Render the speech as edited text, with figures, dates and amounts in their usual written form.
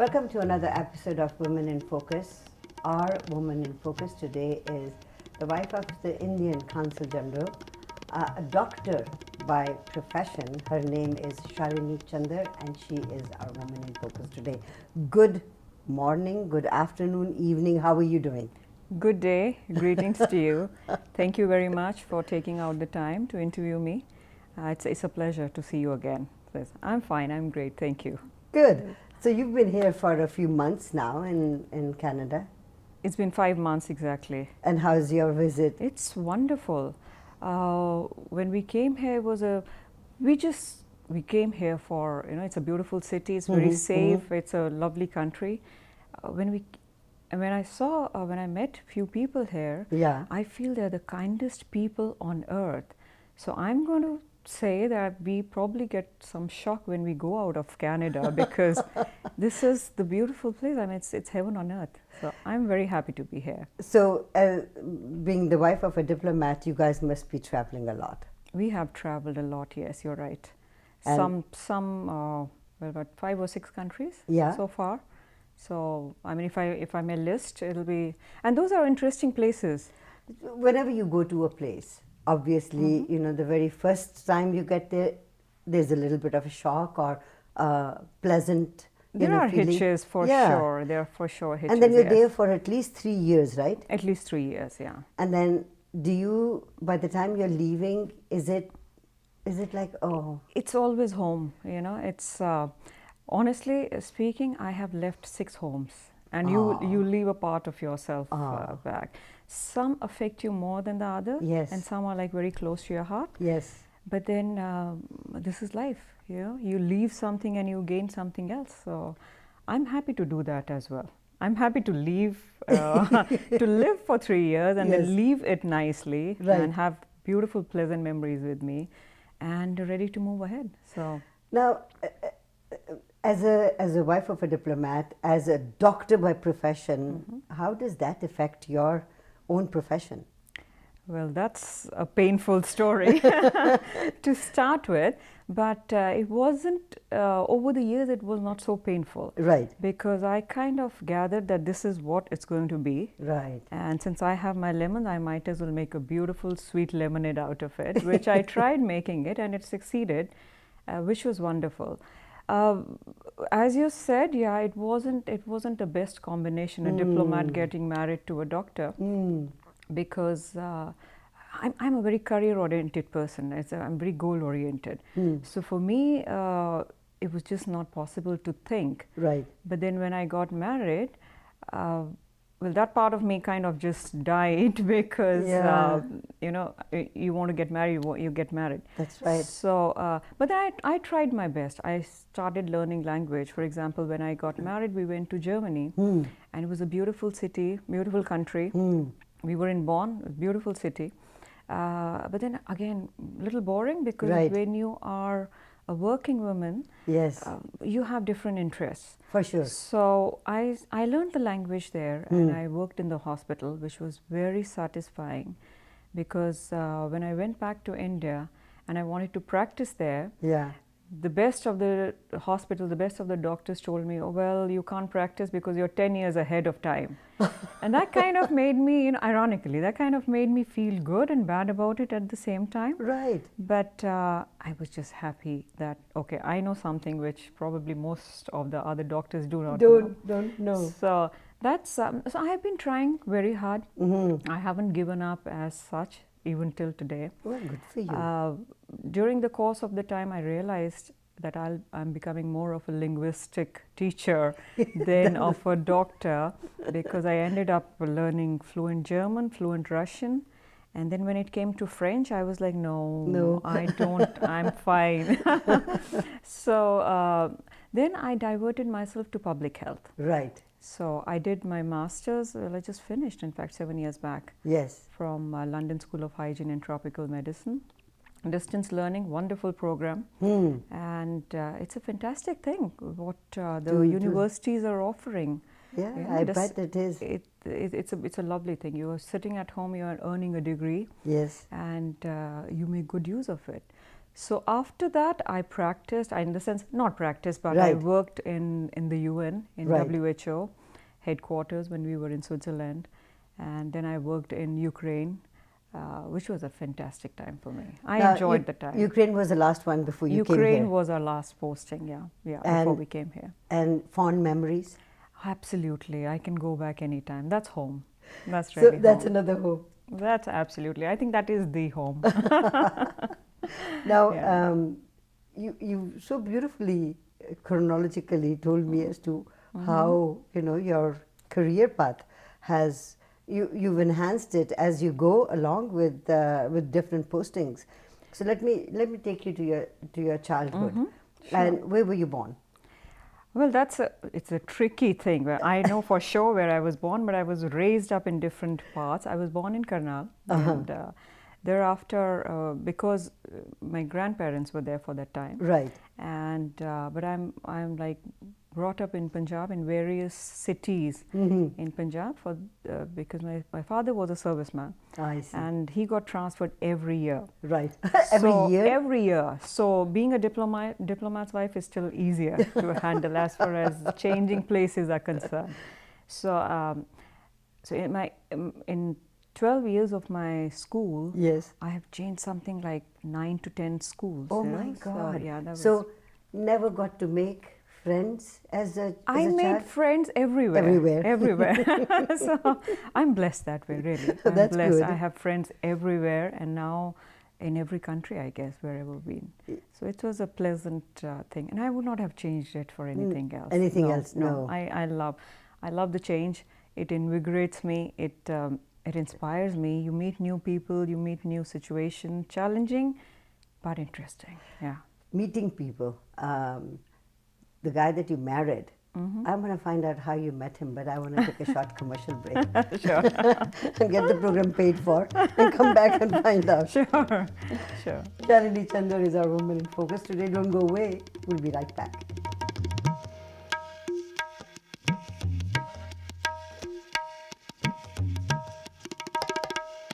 Welcome to another episode of Women in Focus. Our woman in focus today is the wife of the Indian Consul General, a doctor by profession. Her name is Shalini Chander, and she is our woman in focus today. Good morning, good afternoon, evening. How are you doing? Good day. Greetings to you. Thank you very much for taking out the time to interview me. It's a pleasure to see you again. I'm fine. I'm great. Thank you. Good. So you've been here for a few months now in Canada. It's been 5 months exactly. And how's your visit? It's wonderful. When we came here, we came here for, it's a beautiful city. It's very safe. It's a lovely country. When I met few people here, Yeah. I feel they're the kindest people on earth. So I'm going to say that we probably get some shock when we go out of Canada because this is the beautiful place. I mean, it's heaven on earth. So I'm very happy to be here. So, being the wife of a diplomat, you guys must be traveling a lot. We have traveled a lot. Yes, you're right. And About 5 or 6 countries Yeah. so far. So I mean, if I may list, it'll be, and those are interesting places. Whenever you go to a place, obviously, the very first time you get there, there's a little bit of a shock or pleasant. There are feeling. hitches for Yeah. sure. There are for sure hitches. And then you're yes. there for at least 3 years, right? At least 3 years, yeah. And then, by the time you're leaving, is it like, oh, It's always home, It's honestly speaking, I have left 6 homes, and you leave a part of yourself back. Some affect you more than the other, Yes. and some are like very close to your heart. yes, But then this is life, You leave something and you gain something else. So I'm happy to do that as well. I'm happy to leave, to live for 3 years and Yes. then leave it nicely Right. and have beautiful, pleasant memories with me, and ready to move ahead. So now, as a wife of a diplomat, as a doctor by profession, how does that affect your own profession? well, that's a painful story to start with, but it wasn't, over the years, it was not so painful. Right, Because I kind of gathered that this is what it's going to be. right. And since I have my lemon, I might as well make a beautiful sweet lemonade out of it, which I tried making it and it succeeded, which was wonderful. As you said, yeah, it wasn't the best combination, a diplomat getting married to a doctor. Because I'm a very career-oriented person. I'm very goal-oriented. So for me, it was just not possible to think. Right. But then when I got married, that part of me kind of just died because, Yeah. you want to get married, you get married. That's right. So, but then I tried my best. I started learning language. For example, when I got married, we went to Germany, and it was a beautiful city, beautiful country. We were in Bonn, a beautiful city. But then again, a little boring because Right. when you are a working woman, Yes, you have different interests. for sure. So I learned the language there, and I worked in the hospital, which was very satisfying because when I went back to India and I wanted to practice there, Yeah. the best of the hospital, the best of the doctors told me, oh, well, you can't practice because you're 10 years ahead of time. And that kind of made me, ironically, that kind of made me feel good and bad about it at the same time. Right. But I was just happy that, okay, I know something which probably most of the other doctors do not know. Don't know. So that's, so I have been trying very hard. I haven't given up as such, even till today. Well, good for you. During the course of the time, I realized that I'm becoming more of a linguistic teacher than of a doctor, because I ended up learning fluent German, fluent Russian, and then when it came to French, I was like, no. I don't, I'm fine. So then I diverted myself to public health. Right. So I did my master's, I just finished, in fact, 7 years back, Yes. from London School of Hygiene and Tropical Medicine. Distance learning, wonderful program, and it's a fantastic thing what the universities are offering. Yeah, I bet it is. It's a lovely thing. You are sitting at home, you are earning a degree, Yes. and you make good use of it. So after that, I practiced, in the sense, not practiced, but I Right. worked in the UN, in Right. WHO headquarters when we were in Switzerland. And then I worked in Ukraine, which was a fantastic time for me. I Now, enjoyed the time. Ukraine was the last one before you came Ukraine here. was our last posting, yeah, before And- we came here. And fond memories. Absolutely, I can go back anytime. That's home. That's So really that's home. another home. That's absolutely. I think that is the home. Now, Yeah. you so beautifully chronologically told me as to how your career path has you've enhanced it as you go along with different postings. So let me take you to your childhood. Sure. And where were you born? Well, it's a tricky thing. I know for sure where I was born, but I was raised up in different parts. I was born in Karnal, and thereafter, because my grandparents were there for that time, Right. and but I'm like brought up in Punjab in various cities in Punjab because my father was a serviceman, I see. and he got transferred every year. Right. So, Every year? Every year. So being a diplomat's wife is still easier to handle as far as changing places are concerned. So, so in 12 years of my school, Yes. I have changed something like 9 to 10 schools. Oh you my know. God. So, yeah, that was. So never got to make friends as a I made child? friends everywhere. Everywhere. Everywhere. So I'm blessed that way, really. I'm That's blessed. good. I have friends everywhere, and now in every country, I guess, wherever I've been. So it was a pleasant thing, and I would not have changed it for anything else. anything else, no. I love the change. It invigorates me. It inspires me. You meet new people. You meet new situations. Challenging, but interesting. Yeah. Meeting people. The guy that you married, I'm going to find out how you met him, but I want to take a short commercial break. Sure. And get the program paid for and come back and find out. Sure. Sure. Shalini Chander is our Woman in Focus today. Don't go away. We'll be right back.